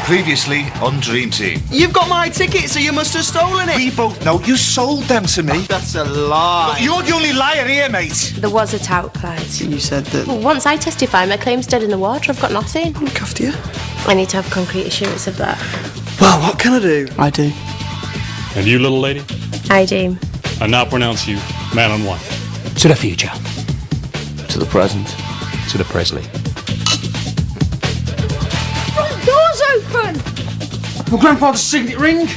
Previously on Dream Team. You've got my ticket, so you must have stolen it. We both know you sold them to me. That's a lie. You're the only liar here, mate. There was a tout, Clyde. You said that... Well, once I testify, my claim's dead in the water. I've got nothing. I'm cuffed you. I need to have concrete assurance of that. Well, what can I do? I do. And you, little lady? I do. I now pronounce you man on one. To the future. To the present. To the Presley. Front door's open! Your grandfather's signet ring?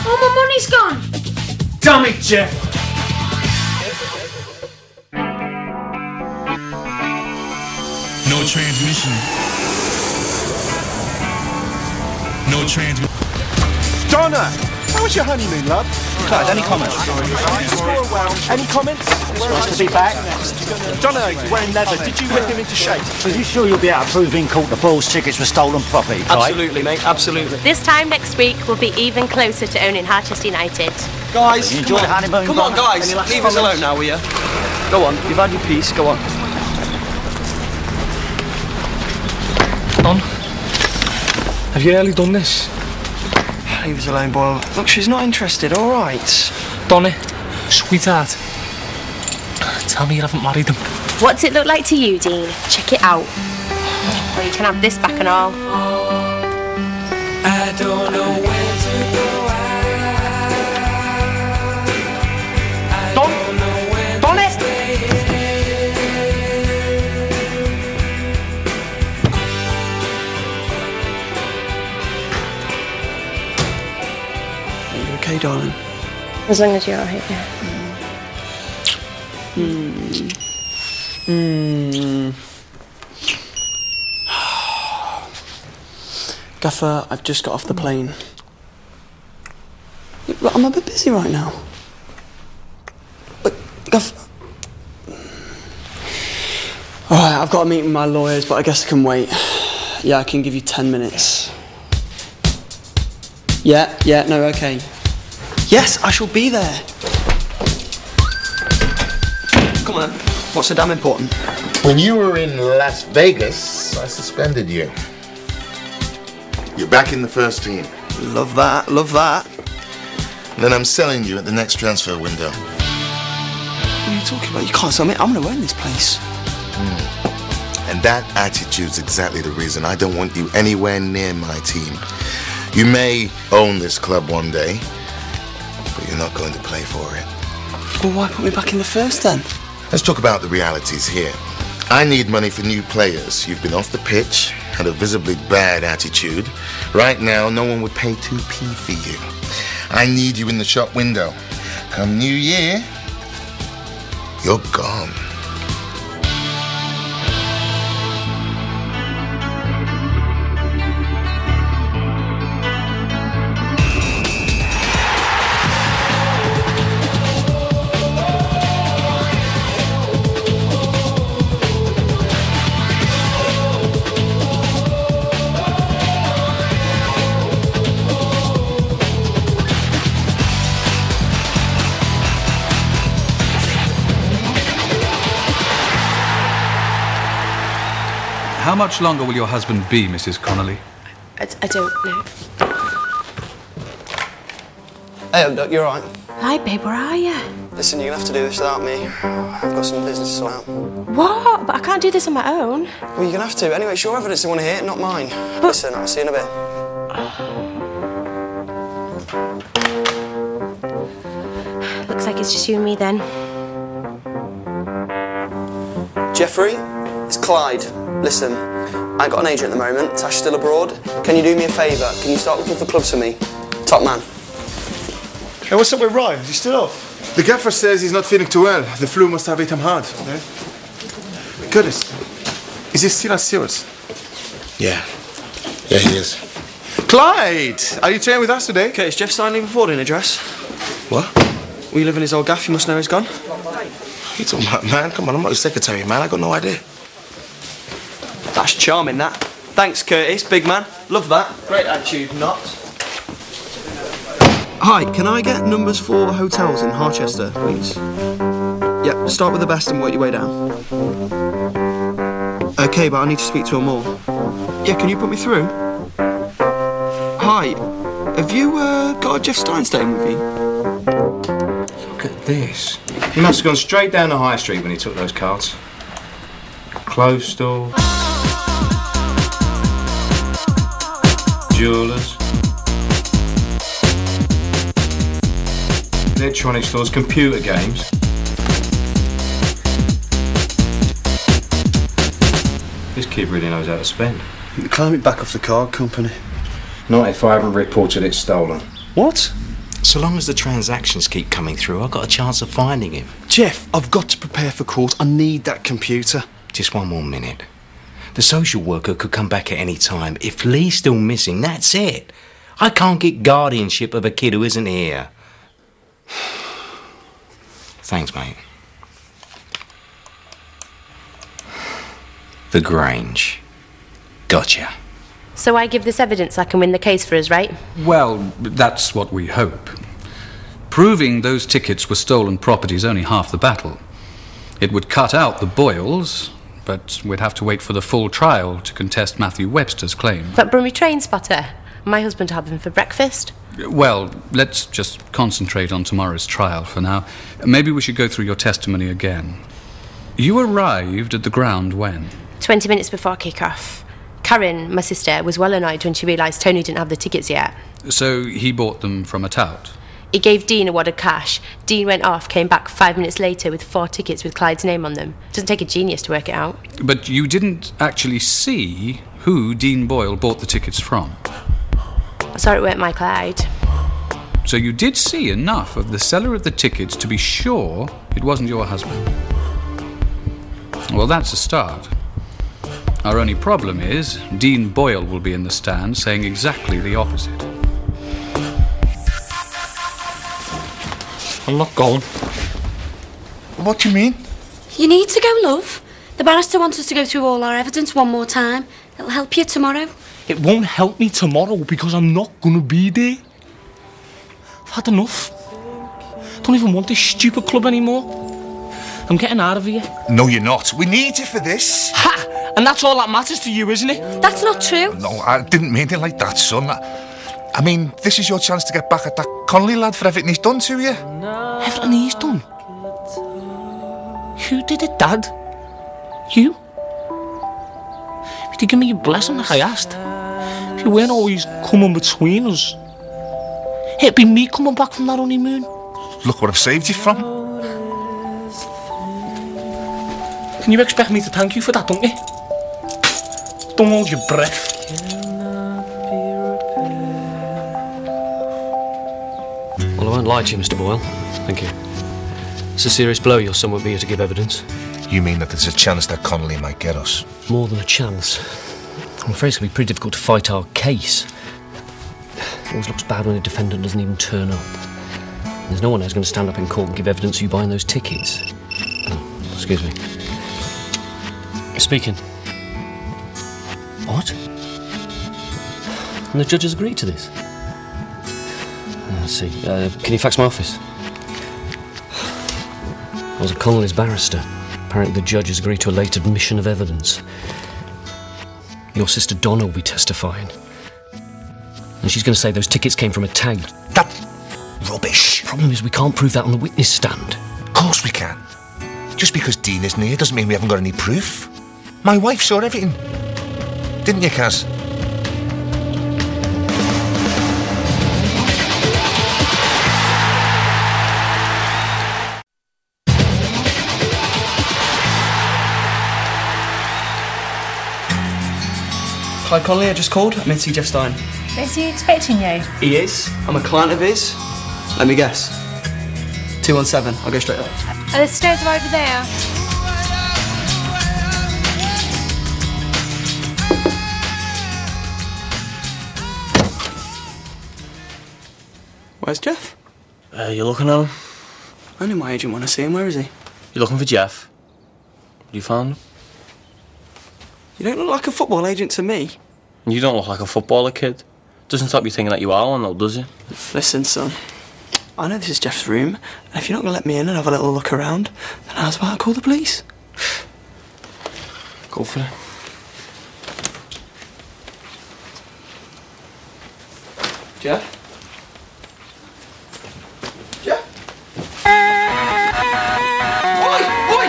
All my money's gone! Damn it, Jeff! No transmission. No transmission. Donna! How was your honeymoon, love? Clyde, any comments? Any comments? Nice to be back. Donna, you're wearing leather. Did you whip him into shape? Are you sure you'll be able to prove in court the Bulls tickets were stolen property, Clyde? Absolutely, mate, absolutely. This time next week, we'll be even closer to owning Harchester United. Guys, You enjoy the honeymoon? come on, guys. Any last Leave us comments? alone now, will you? Go on, you've had your piece, go on. Don, have you really done this? Leave us alone, boy. Look, she's not interested, all right. Donny, sweetheart, tell me you haven't married him. What's it look like to you, Dean? Check it out. Or you can have this back and all. I don't know where to go. Donny! Are you okay, darling? As long as you're alright, yeah. Gaffer, I've just got off the plane. Look, I'm a bit busy right now. But, Gaffer... Alright, I've got a meeting with my lawyers, but I guess I can wait. Yeah, I can give you 10 minutes. Yeah, no, okay. Yes, I shall be there. Come on, what's so damn important? When you were in Las Vegas, I suspended you. You're back in the first team. Love that, love that. And then I'm selling you at the next transfer window. What are you talking about? You can't sell me. I'm going to own this place. And that attitude's exactly the reason I don't want you anywhere near my team. You may own this club one day, but you're not going to play for it. Well, why put me back in the first then? Let's talk about the realities here. I need money for new players. You've been off the pitch, had a visibly bad attitude. Right now, no one would pay 2p for you. I need you in the shop window. Come New Year, you're gone. How much longer will your husband be, Mrs. Connolly? I don't know. Hey, Doc, you're right. Hi, babe, where are you? Listen, you're going to have to do this without me. I've got some business to sort out. What? But I can't do this on my own. Well, you're going to have to. Anyway, it's your evidence they want to hear, not mine. Listen, I'll see you in a bit. Looks like it's just you and me then. Jeffrey, it's Clyde. Listen, I ain't got an agent at the moment. Tash's still abroad. Can you do me a favour? Can you start looking for clubs for me? Top man. Hey, what's up with Ryan? Is he still off? The gaffer says he's not feeling too well. The flu must have hit him hard. Curtis, is he still at Sears? Yeah, he is. Clyde! Are you training with us today? Okay, is Jeff signing a forwarding address? What? We live in his old gaff, you must know he's gone. What are you talking about, man? Come on, I'm not his secretary, man. I got no idea. That's charming, that. Thanks, Curtis, big man. Love that. Great attitude, not. Hi, can I get numbers for hotels in Harchester, please? Yep, start with the best and work your way down. Okay, but I need to speak to them all. Yeah, can you put me through? Hi. Have you got a Jeff Stein staying with you? Look at this. He must have gone straight down the high street when he took those cards. Clothes store. Jewellers. Electronic stores, computer games. This kid really knows how to spend. You can claim it back off the card company. Not if I haven't reported it stolen. What? So long as the transactions keep coming through, I've got a chance of finding him. Jeff, I've got to prepare for court. I need that computer. Just one more minute. The social worker could come back at any time. If Lee's still missing, that's it. I can't get guardianship of a kid who isn't here. Thanks, mate. The Grange. Gotcha. So I give this evidence I can win the case for us, right? Well, that's what we hope. Proving those tickets were stolen property is only half the battle. It would cut out the Boyles, but we'd have to wait for the full trial to contest Matthew Webster's claim. But Brummy train spotter. My husband had them for breakfast. Well, let's just concentrate on tomorrow's trial for now. Maybe we should go through your testimony again. You arrived at the ground when? 20 minutes before kick-off. Karen, my sister, was well annoyed when she realised Tony didn't have the tickets yet. So he bought them from a tout? He gave Dean a wad of cash. Dean went off, came back 5 minutes later with 4 tickets with Clyde's name on them. Doesn't take a genius to work it out. But you didn't actually see who Dean Boyle bought the tickets from? I saw it weren't my Clyde. So you did see enough of the seller of the tickets to be sure it wasn't your husband? Well, that's a start. Our only problem is Dean Boyle will be in the stand saying exactly the opposite. I'm not going. What do you mean? You need to go, love. The barrister wants us to go through all our evidence one more time. It'll help you tomorrow. It won't help me tomorrow because I'm not gonna be there. I've had enough. Don't even want this stupid club anymore. I'm getting out of here. No, you're not. We need you for this. Ha! And that's all that matters to you, isn't it? That's not true. No, I didn't mean it like that, son. I mean, this is your chance to get back at that Connolly lad for everything he's done to you. Everything he's done? You did it, Dad. You? If you give me your blessing like I asked, if you weren't always coming between us, it'd be me coming back from that honeymoon. Look what I've saved you from. Can you expect me to thank you for that, don't you? Don't hold your breath. Well, I won't lie to you, Mr. Boyle. Thank you. It's a serious blow your son won't be here to give evidence. You mean that there's a chance that Connolly might get us? More than a chance. I'm afraid it's going to be pretty difficult to fight our case. It always looks bad when a defendant doesn't even turn up. There's no one who's going to stand up in court and give evidence of you buying those tickets. Oh, excuse me. Speaking. What? And the judge has agreed to this? Let's see. Can you fax my office? I was a Connolly's barrister. Apparently the judge has agreed to a late admission of evidence. Your sister Donna will be testifying. And she's going to say those tickets came from a tag. That's rubbish. Problem is we can't prove that on the witness stand. Of course we can. Just because Dean isn't here doesn't mean we haven't got any proof. My wife saw everything. Didn't you, Kaz? Clyde Connolly, I just called. I'm in to see Jeff Stein. Is he expecting you? He is. I'm a client of his. Let me guess. 217. I'll go straight up. The stairs are over there. Where's Jeff? You looking at him? Only my agent want to see him. Where is he? You looking for Jeff? You found him? You don't look like a football agent to me. You don't look like a footballer, kid. Doesn't stop you thinking that you are one, though, does it? Listen, son. I know this is Jeff's room, and if you're not going to let me in and have a little look around, then how's about I call the police? Go for it. Jeff? Jeff? Oi! Oi!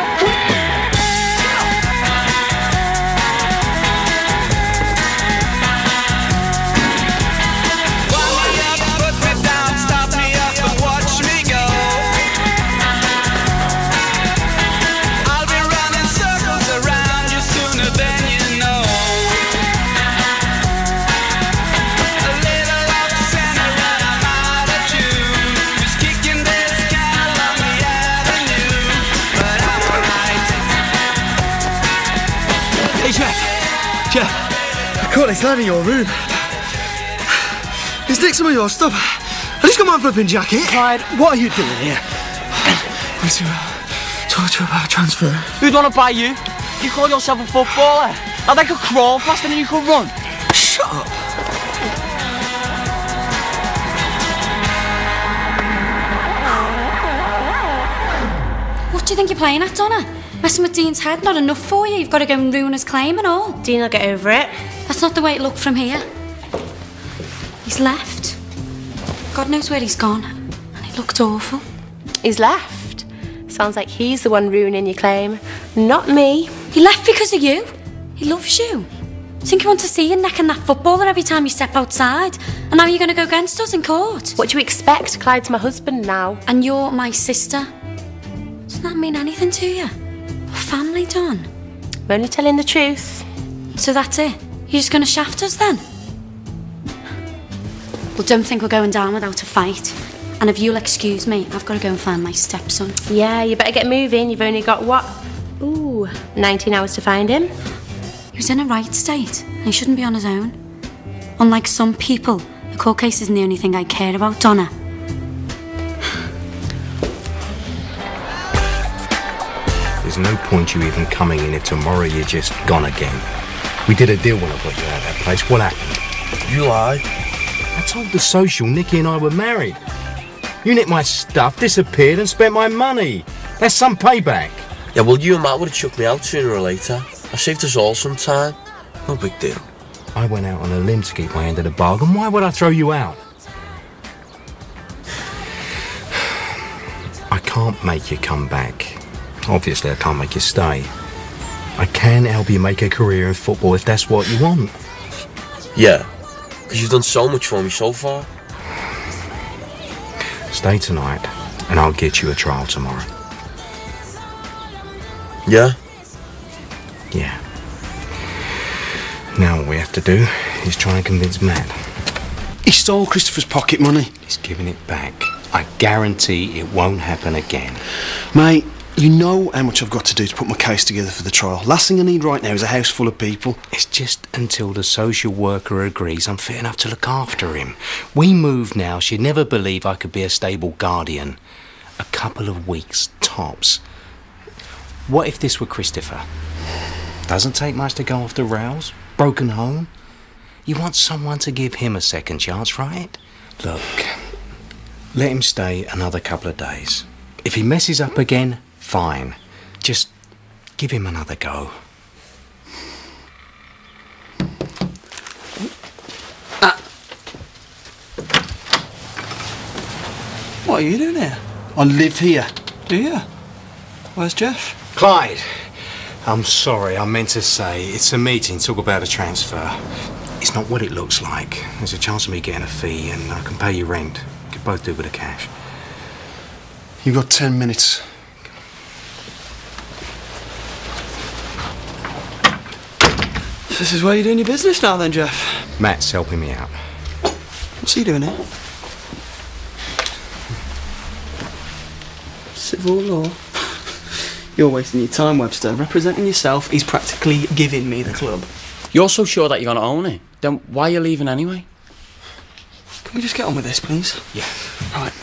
Jeff, I caught this lad in your room. He's nicked some of your stuff. I just got my flipping jacket. Clyde, what are you doing here? I want to talk to you about a transfer. Who'd want to buy you? You call yourself a footballer? Now they could crawl faster than you could run. Shut up. What do you think you're playing at, Donna? Messing with Dean's head, not enough for you. You've got to go and ruin his claim and all. Dean will get over it. That's not the way it looked from here. He's left. God knows where he's gone. And it looked awful. He's left. Sounds like he's the one ruining your claim, not me. He left because of you. He loves you. Think he wants to see you necking that footballer every time you step outside? And now you're going to go against us in court? What do you expect? Clyde's my husband now. And you're my sister. Doesn't that mean anything to you? Family, Don. I'm only telling the truth. So that's it? You're just going to shaft us then? Well, don't think we're going down without a fight. And if you'll excuse me, I've got to go and find my stepson. Yeah, you better get moving. You've only got, what? Ooh, 19 hours to find him. He was in a right state, and he shouldn't be on his own. Unlike some people, the court case isn't the only thing I care about, Donna. There's no point you even coming in if tomorrow you're just gone again. We did a deal when I got you out of that place. What happened? You lied. I told the social Nicky and I were married. You nicked my stuff, disappeared and spent my money. That's some payback. Yeah, well, you and Matt would have chucked me out sooner or later. I saved us all some time. No big deal. I went out on a limb to keep my end of the bargain. Why would I throw you out? I can't make you come back. Obviously, I can't make you stay. I can help you make a career in football if that's what you want. Yeah, because you've done so much for me so far. Stay tonight, and I'll get you a trial tomorrow. Yeah? Yeah. Now what we have to do is try and convince Matt. He stole Christopher's pocket money. He's giving it back. I guarantee it won't happen again. Mate, you know how much I've got to do to put my case together for the trial. Last thing I need right now is a house full of people. It's just until the social worker agrees I'm fit enough to look after him. We move now, she'd never believe I could be a stable guardian. A couple of weeks, tops. What if this were Christopher? Doesn't take much to go off the rails. Broken home. You want someone to give him a second chance, right? Look, let him stay another couple of days. If he messes up again, fine. Just give him another go. What are you doing here? I live here. Do you? Where's Jeff? Clyde, I'm sorry, I meant to say it's a meeting, talk about a transfer. It's not what it looks like. There's a chance of me getting a fee and I can pay you rent. We could both do with the cash. You've got 10 minutes. This is where you're doing your business now then, Jeff? Matt's helping me out. What's he doing here? Civil law. You're wasting your time, Webster. Representing yourself, he's practically giving me the club. You're so sure that you're going to own it? Then why are you leaving anyway? Can we just get on with this, please? Yeah. Right.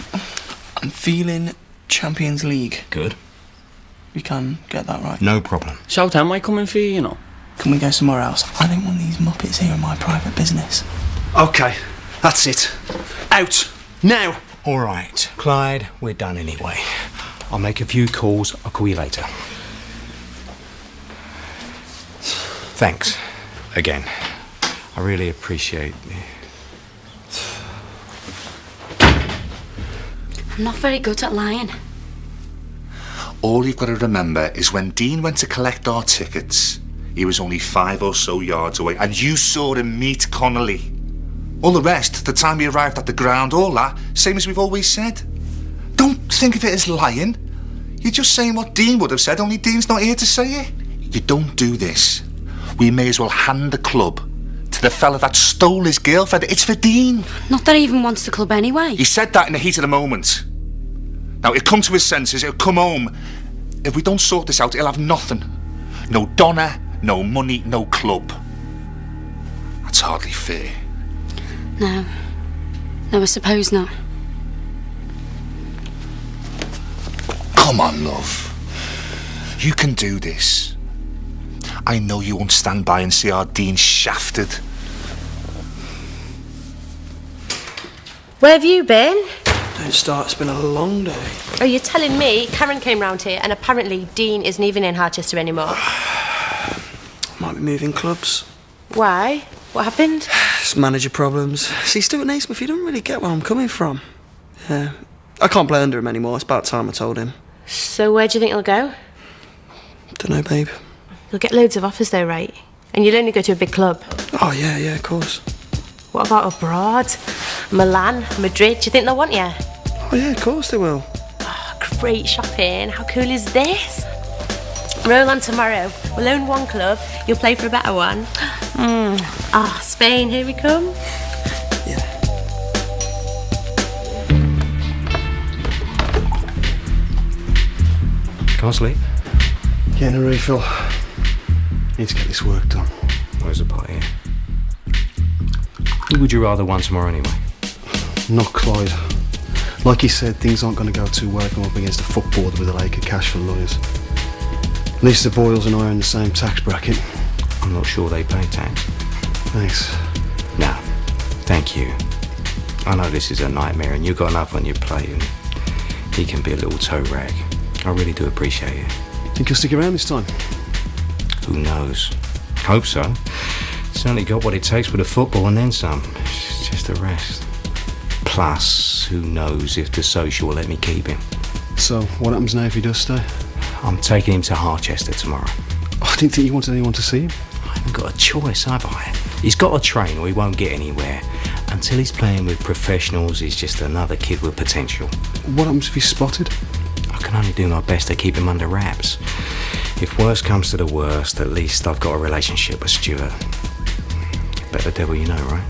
I'm feeling Champions League. Good. We can get that right. No problem. Shout out might come in for you, you know. Can we go somewhere else? I don't want these muppets here in my private business. OK, that's it. Out. Now. All right, Clyde, we're done anyway. I'll make a few calls. I'll call you later. Thanks. Again. I really appreciate it. I'm not very good at lying. All you've got to remember is when Dean went to collect our tickets, he was only 5 or so yards away, and you saw him meet Connolly. All the rest, the time he arrived at the ground, all that, same as we've always said. Don't think of it as lying. You're just saying what Dean would have said, only Dean's not here to say it. You don't do this. We may as well hand the club to the fella that stole his girlfriend. It's for Dean. Not that he even wants the club anyway. He said that in the heat of the moment. Now, he'll come to his senses, he'll come home. If we don't sort this out, he'll have nothing. No Donna, no money, no club. That's hardly fair. No. No, I suppose not. Come on, love. You can do this. I know you won't stand by and see our Dean shafted. Where have you been? Don't start, it's been a long day. Oh, you're telling me Karen came round here and apparently Dean isn't even in Harchester anymore? Might be moving clubs. Why? What happened? It's manager problems. See, Stuart Naismith, he doesn't really get where I'm coming from. Yeah. I can't play under him anymore. It's about time I told him. So where do you think he'll go? Don't know, babe. You'll get loads of offers though, right? And you'll only go to a big club. Oh, yeah, of course. What about abroad? Milan, Madrid, do you think they'll want you? Oh, yeah, of course they will. Oh, great shopping. How cool is this? Roll on tomorrow. We'll own one club. You'll play for a better one. Spain, here we come. Can't sleep? Getting a refill. Need to get this work done. Where's the pot here? Who would you rather won tomorrow anyway? Not Clyde. Like he said, things aren't going to go too well if I'm up against a footballer with a lake of cash for lawyers. At least the Boyles and I are in the same tax bracket. I'm not sure they pay tax. Thanks. No, thank you. I know this is a nightmare and you've got enough on your plate and he can be a little toe rag. I really do appreciate it. Think you'll stick around this time? Who knows? Hope so. Certainly got what it takes with the football and then some. It's just a rest. Plus, who knows if the social will let me keep him. So, what happens now if he does stay? I'm taking him to Harchester tomorrow. I didn't think you wanted anyone to see him. I haven't got a choice, have I? He's got to train or he won't get anywhere. Until he's playing with professionals, he's just another kid with potential. What happens if he's spotted? I can only do my best to keep him under wraps. If worst comes to the worst, at least I've got a relationship with Stuart. Better devil you know, right?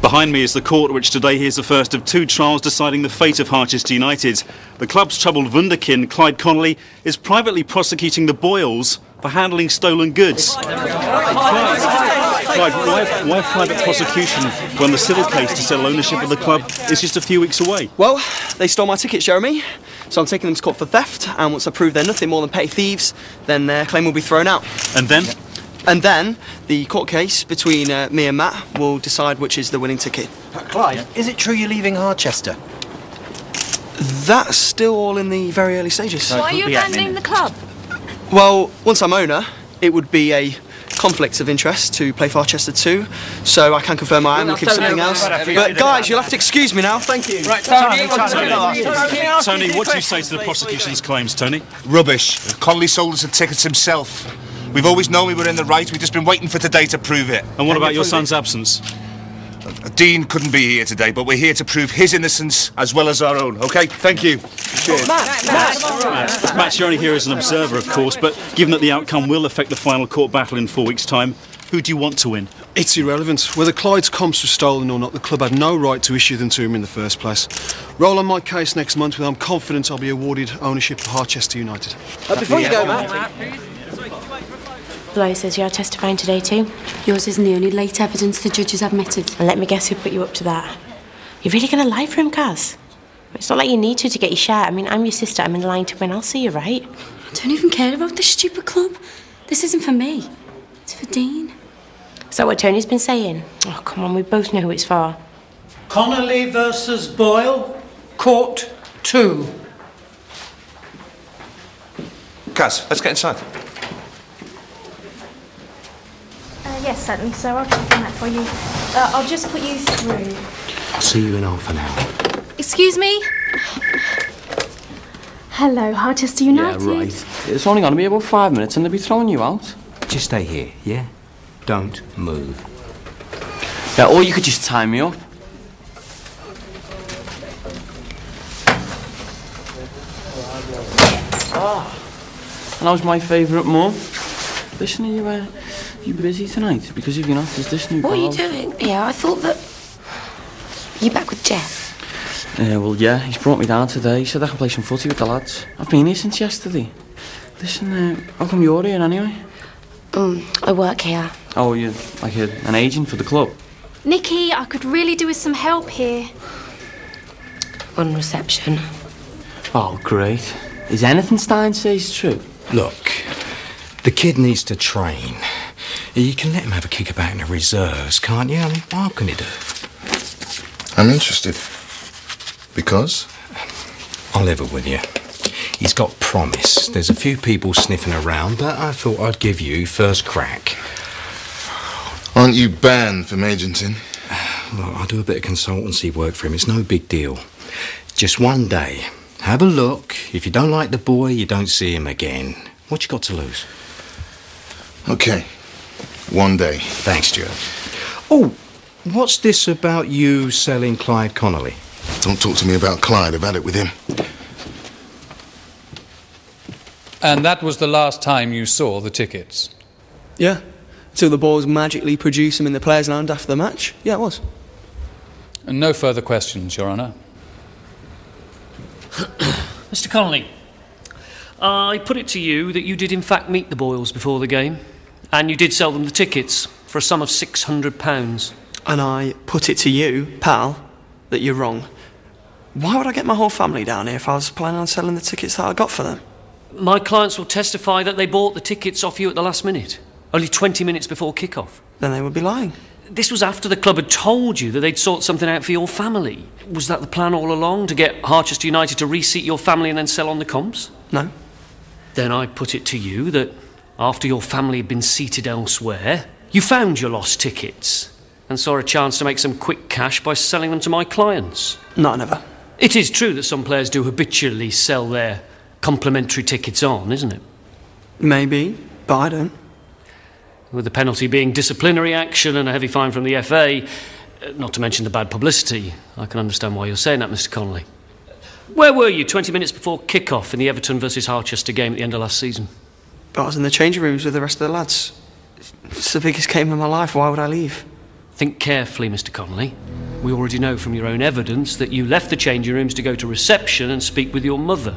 Behind me is the court which today hears the first of 2 trials deciding the fate of Harchester United. The club's troubled wunderkind, Clyde Connolly, is privately prosecuting the Boyles for handling stolen goods. Clyde, why private prosecution when the civil case to settle ownership of the club is just a few weeks away? Well, they stole my tickets, Jeremy, so I'm taking them to court for theft, and once I prove they're nothing more than petty thieves, then their claim will be thrown out. And then? And then, the court case between me and Matt will decide which is the winning ticket. Clyde, is it true you're leaving Harchester? That's still all in the very early stages. Why are you abandoning the club? Well, once I'm owner, it would be a conflict of interest to play for Harchester too, so I can confirm I am looking for something else. But guys, you'll have to excuse me now, thank you. Right, Tony, what do you say to the prosecution's claims, Tony? Rubbish. Connolly sold us the tickets himself. We've always known we were in the right, we've just been waiting for today to prove it. And what about your son's absence? Dean couldn't be here today, but we're here to prove his innocence as well as our own, OK? Thank you. Cheers. Matt, you're only here as an observer, of course, but given that the outcome will affect the final court battle in 4 weeks' time, who do you want to win? It's irrelevant. Whether Clyde's comps were stolen or not, the club had no right to issue them to him in the first place. Roll on my case next month when I'm confident I'll be awarded ownership of Harchester United. Before you go, Matt. Blow says you're testifying today too. Yours isn't the only late evidence the judges have admitted. And let me guess who put you up to that. You're really going to lie for him, Kaz? It's not like you need to get your share. I mean, I'm your sister. I'm in line to win. I'll see you, right? I don't even care about this stupid club. This isn't for me. It's for Dean. Is that what Tony's been saying? Oh, come on. We both know who it's for. Connolly versus Boyle, Court 2. Kaz, let's get inside. Yes, certainly, sir. I'll check on that for you. I'll just put you through. I'll see you in half an hour. Excuse me? Hello, Harchester United. Yeah, right. It's only going to be about 5 minutes and they'll be throwing you out. Just stay here, yeah? Don't move. Yeah, or you could just tie me up. And how's my favourite mum? Listen, are you busy tonight? Because if you're not, there's this new What are you girl. doing? Yeah, I thought that... You back with Jeff? Well, yeah, he's brought me down today. He said I can play some footy with the lads. I've been here since yesterday. Listen, how come you're here anyway? I work here. Oh, you're like an agent for the club? Nikki, I could really do with some help here. On reception. Oh, great. Is anything Stein says true? Look, the kid needs to train. You can let him have a kick about in the reserves, can't you? I mean, what can he do? I'm interested. Because? I'll level with you. He's got promise. There's a few people sniffing around, but I thought I'd give you first crack. Aren't you banned from agenting? Look, I do a bit of consultancy work for him. It's no big deal. Just one day. Have a look. If you don't like the boy, you don't see him again. What you got to lose? Okay. One day. Thanks, Stuart. Oh, what's this about you selling Clyde Connolly? Don't talk to me about Clyde. I've had it with him. And that was the last time you saw the tickets? Yeah. Till the boys magically produce them in the players' lounge after the match. Yeah, it was. And no further questions, Your Honour. Mr. Connolly, I put it to you that you did in fact meet the Boyles before the game, and you did sell them the tickets for a sum of £600. And I put it to you, pal, that you're wrong. Why would I get my whole family down here if I was planning on selling the tickets that I got for them? My clients will testify that they bought the tickets off you at the last minute, only 20 minutes before kick-off. Then they would be lying. This was after the club had told you that they'd sort something out for your family. Was that the plan all along, to get Harchester United to reseat your family and then sell on the comps? No. Then I put it to you that after your family had been seated elsewhere, you found your lost tickets and saw a chance to make some quick cash by selling them to my clients. No, never. It is true that some players do habitually sell their complimentary tickets on, isn't it? Maybe, but I don't. With the penalty being disciplinary action and a heavy fine from the FA, not to mention the bad publicity, I can understand why you're saying that, Mr. Connolly. Where were you 20 minutes before kick-off in the Everton versus Harchester game at the end of last season? But I was in the changing rooms with the rest of the lads. It's the biggest game of my life. Why would I leave? Think carefully, Mr. Connolly. We already know from your own evidence that you left the changing rooms to go to reception and speak with your mother.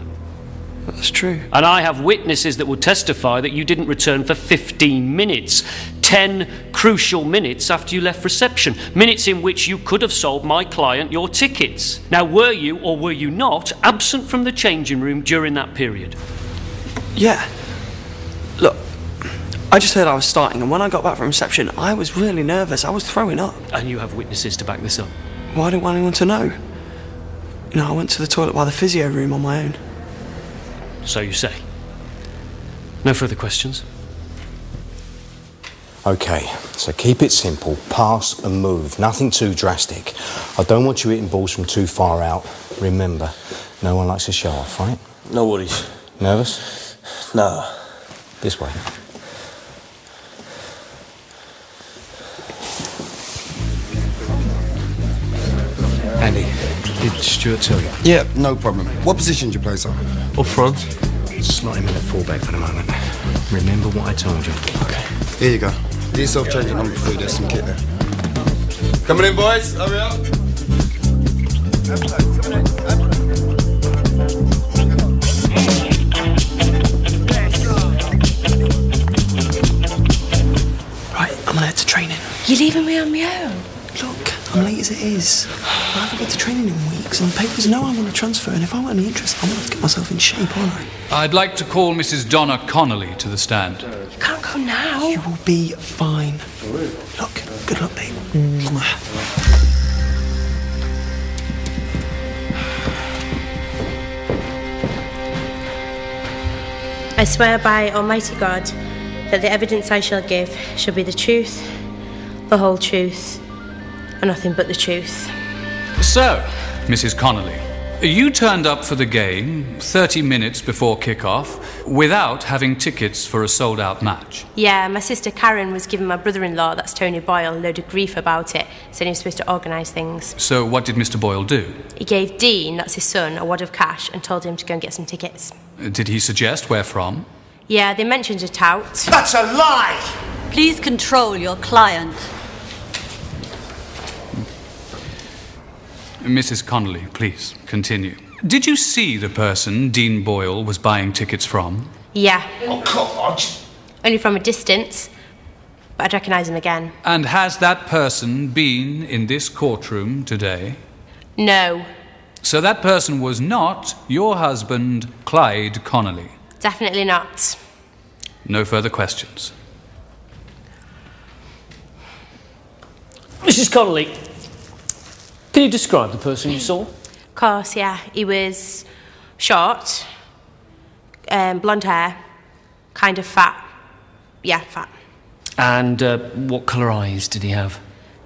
That's true. And I have witnesses that will testify that you didn't return for 15 minutes. 10 crucial minutes after you left reception. Minutes in which you could have sold my client your tickets. Now, were you or were you not absent from the changing room during that period? Yeah. Look, I just heard I was starting, and when I got back from reception, I was really nervous. I was throwing up. And you have witnesses to back this up? Well, I didn't want anyone to know. You know, I went to the toilet by the physio room on my own. So you say. No further questions? OK, so keep it simple. Pass and move. Nothing too drastic. I don't want you hitting balls from too far out. Remember, no one likes to show off, right? No worries. Nervous? No. This way. Andy, did Stuart tell you? Yeah, no problem. What position do you play, sir? Up front. Slot him in at fullback for the moment. Remember what I told you. Okay. Here you go. Do yourself change at number 3. There's some kit there. Coming in, boys. Hurry up. Right, I'm gonna head to training. You're leaving me on my own? Look, I'm late as it is. I haven't been to training in weeks, and the papers know I want to transfer, and if I want any interest, I'm gonna have to get myself in shape, aren't I? I'd like to call Mrs. Donna Connolly to the stand. You can't go now. You will be fine. Look, good luck, babe. I swear by Almighty God that the evidence I shall give shall be the truth, the whole truth, and nothing but the truth. So, Mrs. Connolly, You turned up for the game 30 minutes before kick-off without having tickets for a sold-out match. Yeah, my sister Karen was giving my brother-in-law, that's Tony Boyle, a load of grief about it, saying he was supposed to organise things. So what did Mr. Boyle do? He gave Dean, that's his son, a wad of cash and told him to go and get some tickets. Did he suggest where from? Yeah, they mentioned a tout. That's a lie! Please control your client. Mrs. Connolly, please, continue. Did you see the person Dean Boyle was buying tickets from? Yeah. Oh, come on. Only from a distance, but I'd recognise him again. And has that person been in this courtroom today? No. So that person was not your husband, Clyde Connolly? Definitely not. No further questions. Mrs. Connolly, can you describe the person you saw? Of course, yeah. He was short, blonde hair, kind of fat. Yeah, fat. And what colour eyes did he have?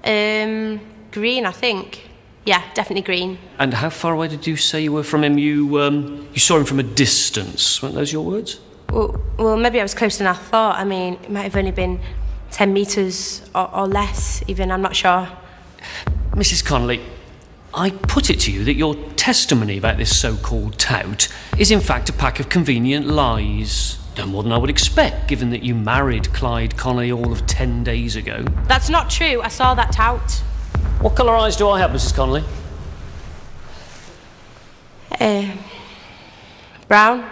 Green, I think. Yeah, definitely green. And how far away did you say you were from him? You saw him from a distance. Weren't those your words? Well, maybe I was closer than I thought. I mean, it might have only been 10 metres or less, even. I'm not sure. Mrs. Connolly, I put it to you that your testimony about this so-called tout is in fact a pack of convenient lies. No more than I would expect, given that you married Clyde Connolly all of 10 days ago. That's not true. I saw that tout. What colour eyes do I have, Mrs. Connolly? Brown.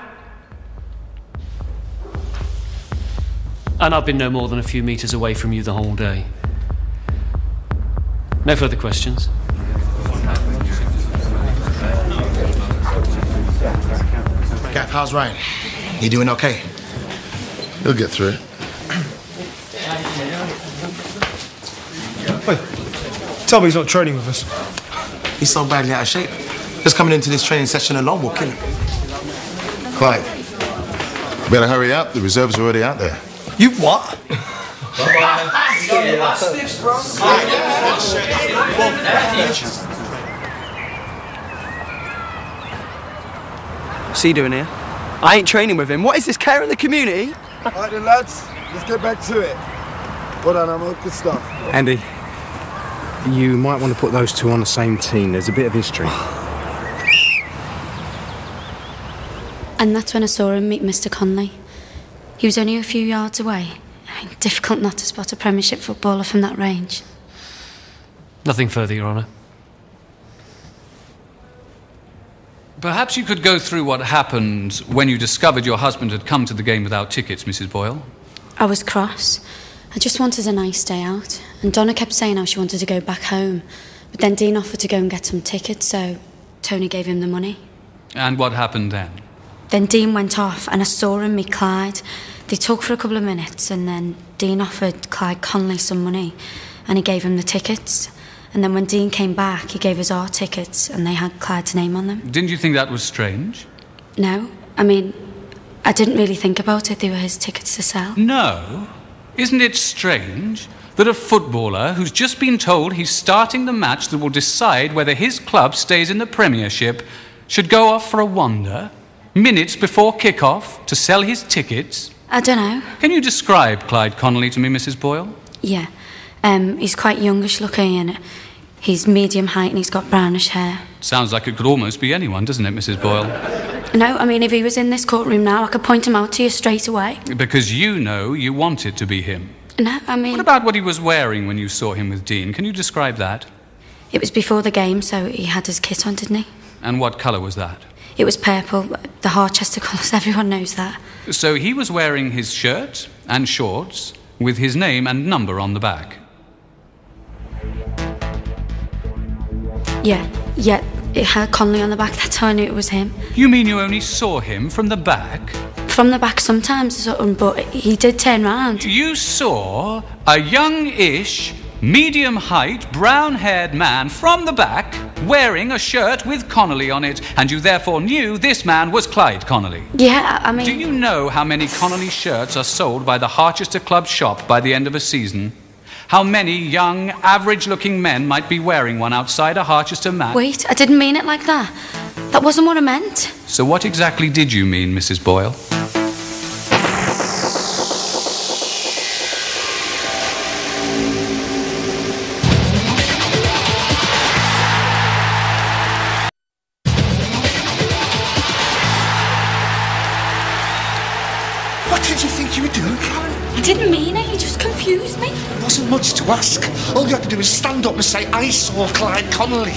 And I've been no more than a few metres away from you the whole day. No further questions? Gav, how's Ryan? You doing okay? He'll get through it. Wait, tell me he's not training with us. He's so badly out of shape. Just coming into this training session alone will kill him. Clyde, you better hurry up. The reserves are already out there. You what? What's he doing here? I ain't training with him. What is this, care in the community? Right then, lads. Let's get back to it. Well done, Ammo. Good stuff. Andy, you might want to put those two on the same team. There's a bit of history. And that's when I saw him meet Mr. Connolly. He was only a few yards away. I mean, difficult not to spot a Premiership footballer from that range. Nothing further, Your Honour. Perhaps you could go through what happened when you discovered your husband had come to the game without tickets, Mrs. Boyle. I was cross. I just wanted a nice day out. And Donna kept saying how she wanted to go back home. But then Dean offered to go and get some tickets, so Tony gave him the money. And what happened then? Then Dean went off and I saw him meet Clyde. They talked for a couple of minutes and then Dean offered Clyde Connolly some money and he gave him the tickets. And then when Dean came back, he gave us our tickets and they had Clyde's name on them. Didn't you think that was strange? No. I mean, I didn't really think about it. They were his tickets to sell. No. Isn't it strange that a footballer who's just been told he's starting the match that will decide whether his club stays in the Premiership should go off for a wander minutes before kick-off to sell his tickets? I don't know. Can you describe Clyde Connolly to me, Mrs. Boyle? Yeah. He's quite youngish looking and he's medium height and he's got brownish hair. Sounds like it could almost be anyone, doesn't it, Mrs. Boyle? No, I mean, if he was in this courtroom now, I could point him out to you straight away. Because you know you want it to be him. No, I mean... What about what he was wearing when you saw him with Dean? Can you describe that? It was before the game, so he had his kit on, didn't he? And what colour was that? It was purple, the Harchester colours, everyone knows that. So he was wearing his shirt and shorts with his name and number on the back? Yeah, it had Connolly on the back, that's how I knew it was him. You mean you only saw him from the back? From the back sometimes, but he did turn round. You saw a young-ish, medium-height, brown-haired man from the back wearing a shirt with Connolly on it, and you therefore knew this man was Clyde Connolly? Yeah, I mean... Do you know how many Connolly shirts are sold by the Harchester Club shop by the end of a season? How many young, average-looking men might be wearing one outside a Harchester match? Wait, I didn't mean it like that. That wasn't what I meant. So what exactly did you mean, Mrs. Boyle? What did you think you were doing, Karen? I didn't mean it, you just confused me. There wasn't much to ask. All you had to do was stand up and say, I saw Clyde Connolly.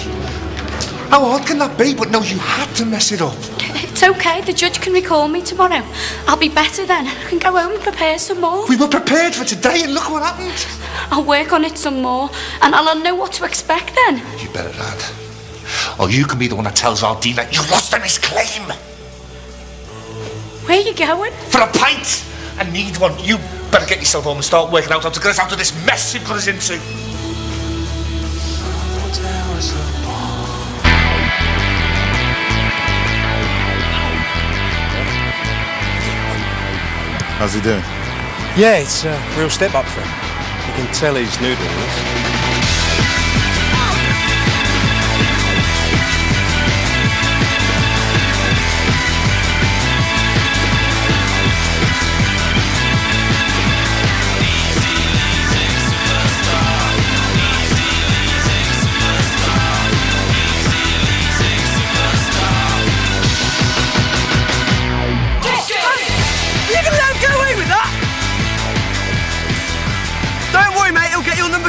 How hard can that be? But no, you had to mess it up. It's okay, the judge can recall me tomorrow. I'll be better then. I can go home and prepare some more. We were prepared for today and look what happened. I'll work on it some more and I'll know what to expect then. You better, lad. Or you can be the one that tells our dealer you lost on his claim. Where are you going? For a pint! I need one. You better get yourself home and start working out how to get us out of this mess you've got us into. How's he doing? Yeah, it's a real step up for him. You can tell he's new to all this.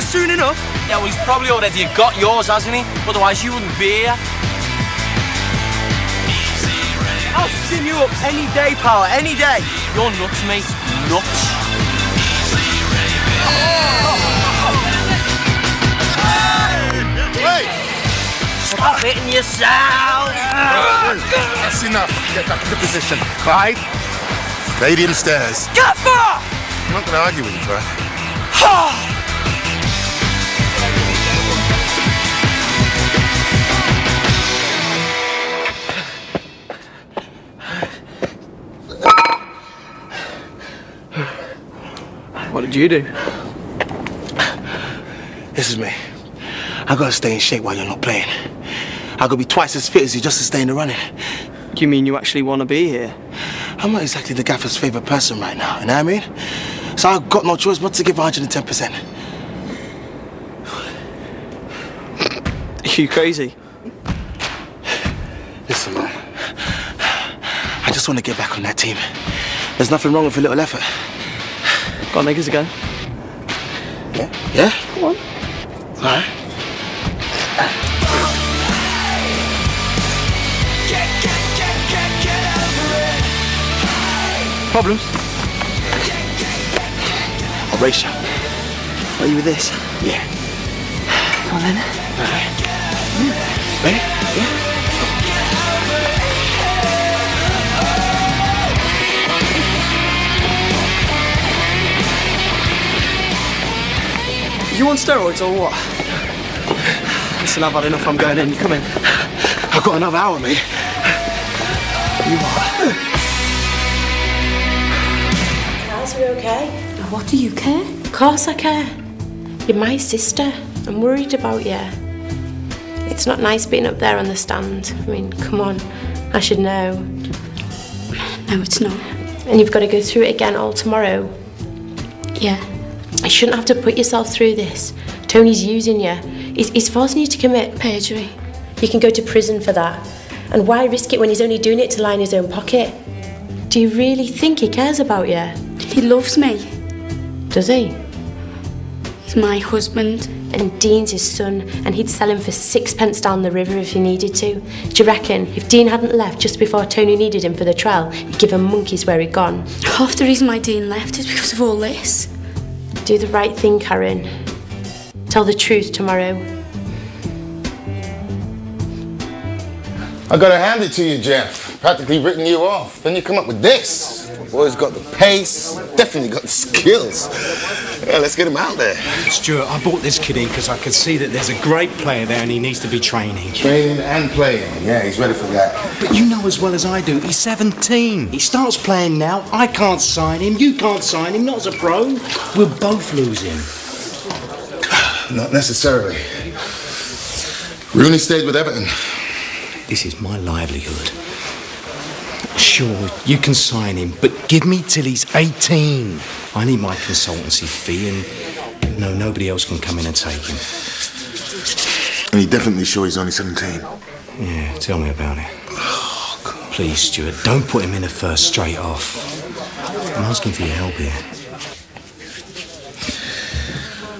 Soon enough. Yeah, well, he's probably already got yours, hasn't he? Otherwise, you wouldn't be here. I'll skin you up any day, pal, any day. You're nuts, mate. Nuts. Hey! Stop hitting yourself! That's enough. Get back into position. Clyde? Stadium stairs. Gaffer! I'm not going to argue with you, Clyde. What did you do? This is me. I gotta stay in shape while you're not playing. I gotta be twice as fit as you just to stay in the running. Do you mean you actually want to be here? I'm not exactly the gaffer's favourite person right now, you know what I mean? So I've got no choice but to give 110%. Are you crazy? Listen, man. I just want to get back on that team. There's nothing wrong with a little effort. Go on, make us a go. Yeah? Yeah? Come on. All right. Problems? I'll race you. Are you with this? Yeah. Come on then. All right. Ready? Yeah. You on steroids or what? Listen, I've had enough. I'm going in. You come in. I've got another hour, mate. You are. Are you okay? What do you care? Of course I care. You're my sister. I'm worried about you. It's not nice being up there on the stand. I mean, come on. I should know. No, it's not. And you've got to go through it again all tomorrow. Yeah. You shouldn't have to put yourself through this. Tony's using you. He's forcing you to commit perjury. You can go to prison for that. And why risk it when he's only doing it to line his own pocket? Do you really think he cares about you? He loves me. Does he? He's my husband. And Dean's his son, and he'd sell him for 6p down the river if he needed to. Do you reckon if Dean hadn't left just before Tony needed him for the trial, he'd give him monkeys where he'd gone? Half the reason why Dean left is because of all this. Do the right thing, Karen. Tell the truth tomorrow. I gotta hand it to you, Jeff. Practically written you off. Then you come up with this. Boy's got the pace, definitely got the skills. Yeah, let's get him out there. Stuart, I brought this kid in because I can see that there's a great player there and he needs to be training. Training and playing. Yeah, he's ready for that. But you know as well as I do, he's 17. He starts playing now. I can't sign him. You can't sign him. Not as a pro. We'll both lose him. Not necessarily. Rooney stayed with Everton. This is my livelihood. Sure, you can sign him, but give me till he's 18. I need my consultancy fee, and no, nobody else can come in and take him. And you're definitely sure he's only 17? Yeah, tell me about it. Please, Stuart, don't put him in the first straight off. I'm asking for your help here.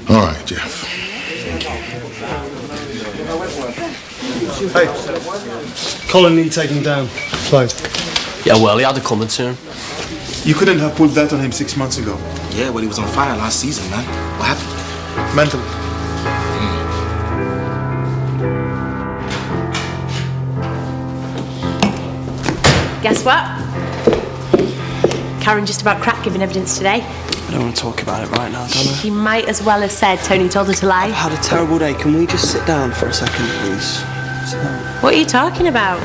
All right, Jeff. Hey, Colin need taking down. Clyde. Yeah, well, he had a comment to him. You couldn't have pulled that on him 6 months ago. Yeah, well, he was on fire last season, man. What happened? Mental. Guess what? Karen just about cracked giving evidence today. I don't want to talk about it right now, don't I? She might as well have said Tony told her to lie. I've had a terrible day. Can we just sit down for a second, please? Sit down. What are you talking about?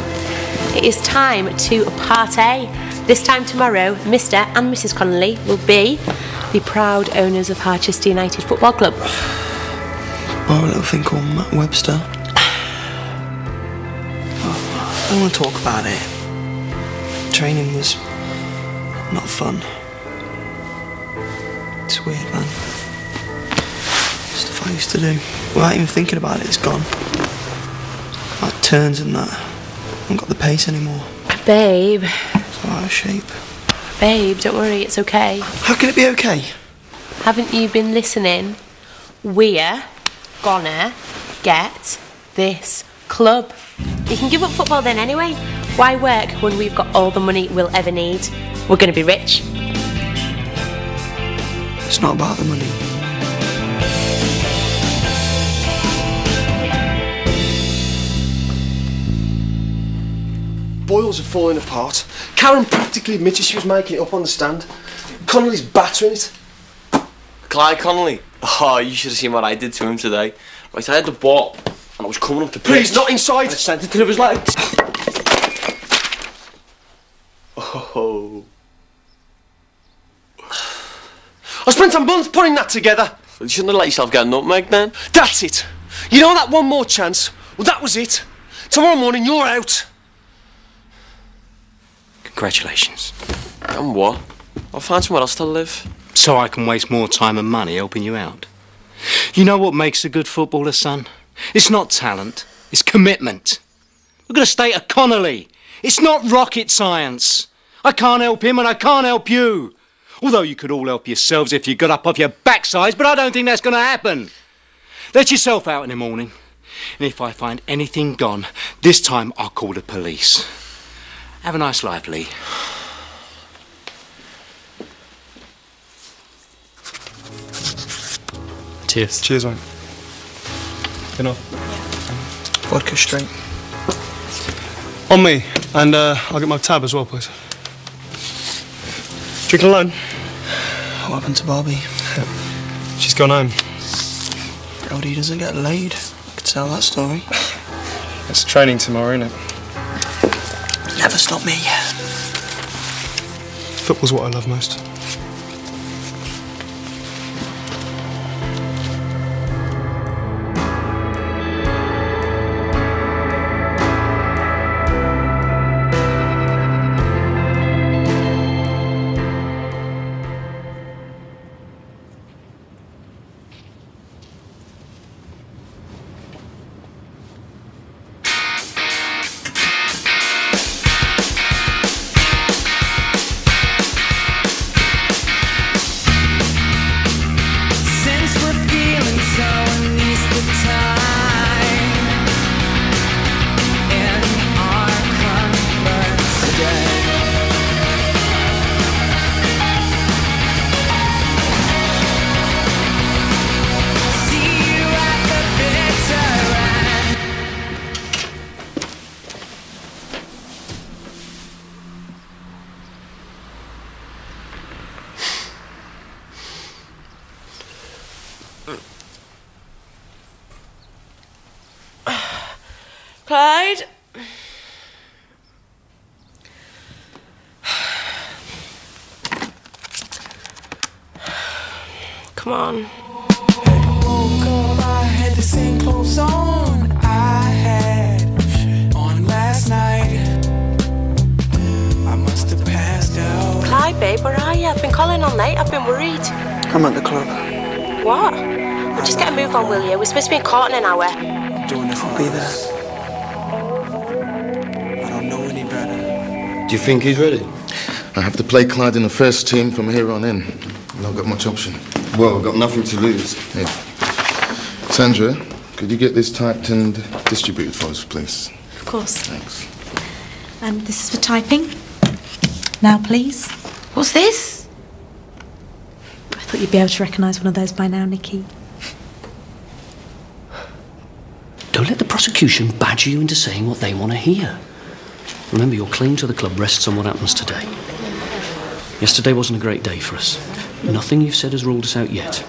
It is time to party. This time tomorrow, Mr. and Mrs. Connolly will be the proud owners of Harchester United Football Club. Oh, a little thing called Matt Webster. I don't want to talk about it. Training was not fun. It's weird, man. Stuff I used to do without even thinking about it, it's gone. Like turns and that. I haven't got the pace anymore. Babe. It's all out of shape. Babe, don't worry, it's okay. How can it be okay? Haven't you been listening? We're gonna get this club. You can give up football then anyway. Why work when we've got all the money we'll ever need? We're gonna be rich. It's not about the money. Boyles are falling apart. Karen practically admitted she was making it up on the stand. Connolly's battering it. Clyde Connolly? Oh, you should have seen what I did to him today. Right, I had the ball, and I was coming up to pitch. Please, not inside! I sent it till it was like... Oh. I spent a month putting that together. You shouldn't have let yourself get a nutmeg then. That's it. You know that one more chance? Well, that was it. Tomorrow morning, you're out. Congratulations. And what? I'll find somewhere else to live. So I can waste more time and money helping you out. You know what makes a good footballer, son? It's not talent, it's commitment. Look at the state of Connolly. It's not rocket science. I can't help him and I can't help you. Although you could all help yourselves if you got up off your backsides, but I don't think that's going to happen. Let yourself out in the morning. And if I find anything gone, this time I'll call the police. Have a nice life, Lee. Cheers. Cheers, mate. Good enough. Vodka straight. On me, and I'll get my tab as well, please. Drinking alone? What happened to Barbie? She's gone home. Rowdy doesn't get laid. I could tell that story. It's training tomorrow, isn't it? Never stop me. Football's what I love most. Clyde? Come on. Woke up, I had the same clothes on I had on last Colin on late? I've been worried. I'm at the club. What? Well, just get a move on, will you? We're supposed to be in court in an hour. Don't know if I'll be there. I don't know any better. Do you think he's ready? I have to play Clyde in the first team from here on in. I've not got much option. Well, we've got nothing to lose. Yeah. Sandra, could you get this typed and distributed for us, please? Of course. Thanks. And this is for typing. Now, please. What's this? I thought you'd be able to recognise one of those by now, Nikki. Don't let the prosecution badger you into saying what they want to hear. Remember, your claim to the club rests on what happens today. Yesterday wasn't a great day for us. Nothing you've said has ruled us out yet.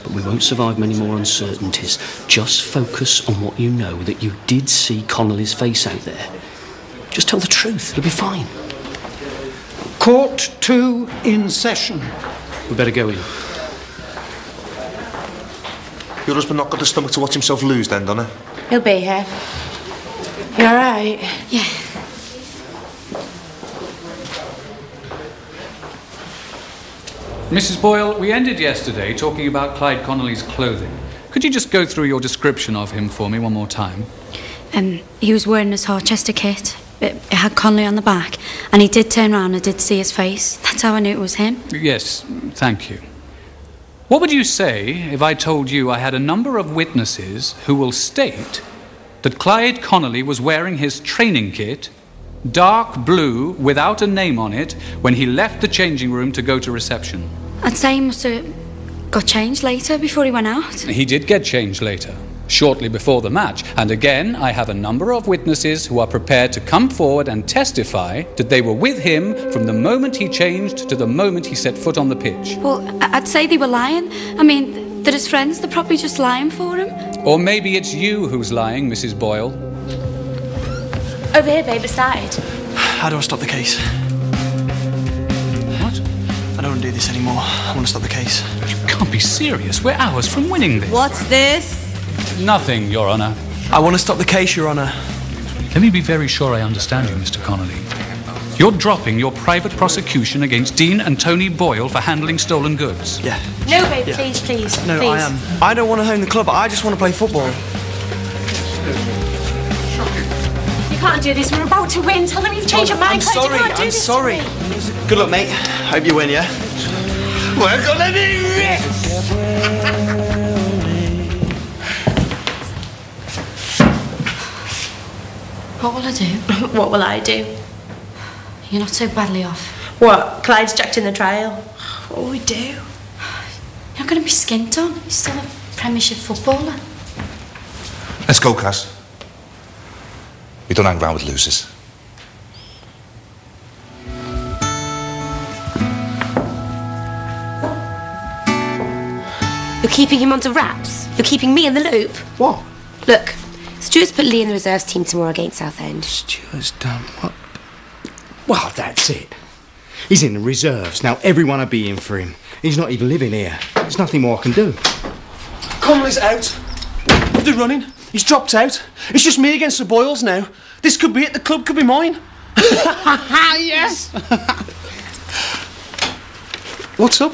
But we won't survive many more uncertainties. Just focus on what you know, that you did see Connolly's face out there. Just tell the truth. It'll be fine. Court 2 in session. We better go in. Your husband not got the stomach to watch himself lose then, done he? He'll be here. You all right? Yeah. Mrs. Boyle, we ended yesterday talking about Clyde Connolly's clothing. Could you just go through your description of him for me one more time? He was wearing his Harchester kit. It had Connolly on the back, and he did turn around and did see his face. That's how I knew it was him. Yes, thank you. What would you say if I told you I had a number of witnesses who will state that Clyde Connolly was wearing his training kit, dark blue, without a name on it, when he left the changing room to go to reception? I'd say he must have got changed later before he went out. He did get changed later, shortly before the match. And again, I have a number of witnesses who are prepared to come forward and testify that they were with him from the moment he changed to the moment he set foot on the pitch. Well, I'd say they were lying. I mean, they're his friends. They're probably just lying for him. Or maybe it's you who's lying, Mrs. Boyle. Over here, babe, it started. How do I stop the case? What? I don't want to do this anymore. I want to stop the case. You can't be serious. We're hours from winning this. What's this? Nothing, Your Honour. I want to stop the case, Your Honour. Let me be very sure I understand you, Mr. Connolly. You're dropping your private prosecution against Dean and Tony Boyle for handling stolen goods. Yeah. No, babe, please, please. No, please. I am. I don't want to own the club. I just want to play football. You can't do this. We're about to win. Tell them you've changed your mind. I'm sorry. You can't do I'm this sorry. to me. Good luck, mate. Hope you win, yeah? We're gonna be rich! What will I do? What will I do? You're not so badly off. What? Clyde's jacked in the trial. What will we do? You're not going to be skint on. You're still a Premiership footballer. Let's go, Cass. We don't hang around with losers. You're keeping him under wraps? You're keeping me in the loop? What? Look, Stuart's put Lee in the reserves team tomorrow against Southend. Stuart's done what? Well, that's it. He's in the reserves. Now everyone will be in for him. He's not even living here. There's nothing more I can do. Connolly's out. They're running. He's dropped out. It's just me against the Boyles now. This could be it. The club could be mine. Yes! What's up?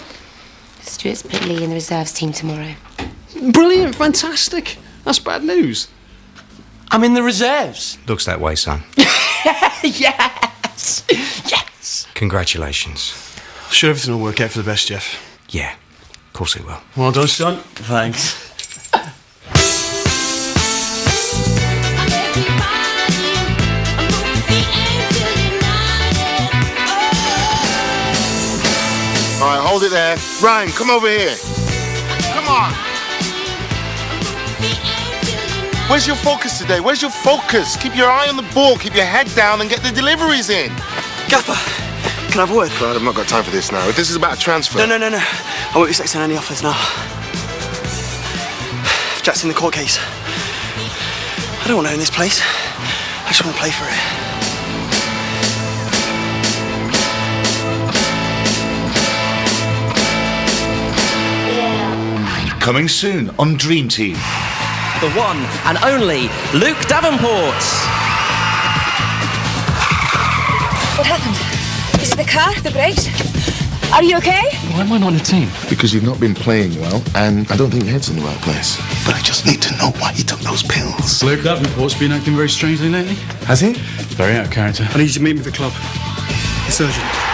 Stuart's put Lee in the reserves team tomorrow. Brilliant. Fantastic. That's bad news. I'm in the reserves. Looks that way, son. Yes! Yes! Congratulations. Sure everything will work out for the best, Jeff. Yeah, of course it will. Well done, son. Thanks. All right, hold it there. Ryan, come over here. Come on. Where's your focus today? Where's your focus? Keep your eye on the ball, keep your head down and get the deliveries in. Gaffer, can I have a word? Clyde, I've not got time for this now. This is about a transfer. No. I won't be accepting any offers now. If Jack's in the court case, I don't want to own this place. I just want to play for it. Coming soon on Dream Team. The one and only Luke Davenport. What happened? Is it the car? The brakes? Are you okay? Why am I not in the team? Because you've not been playing well, and I don't think your head's in the right place. But I just need to know why he took those pills. Luke, that report's been acting very strangely lately. Has he? Very out of character. I need you to meet me at the club. It's urgent.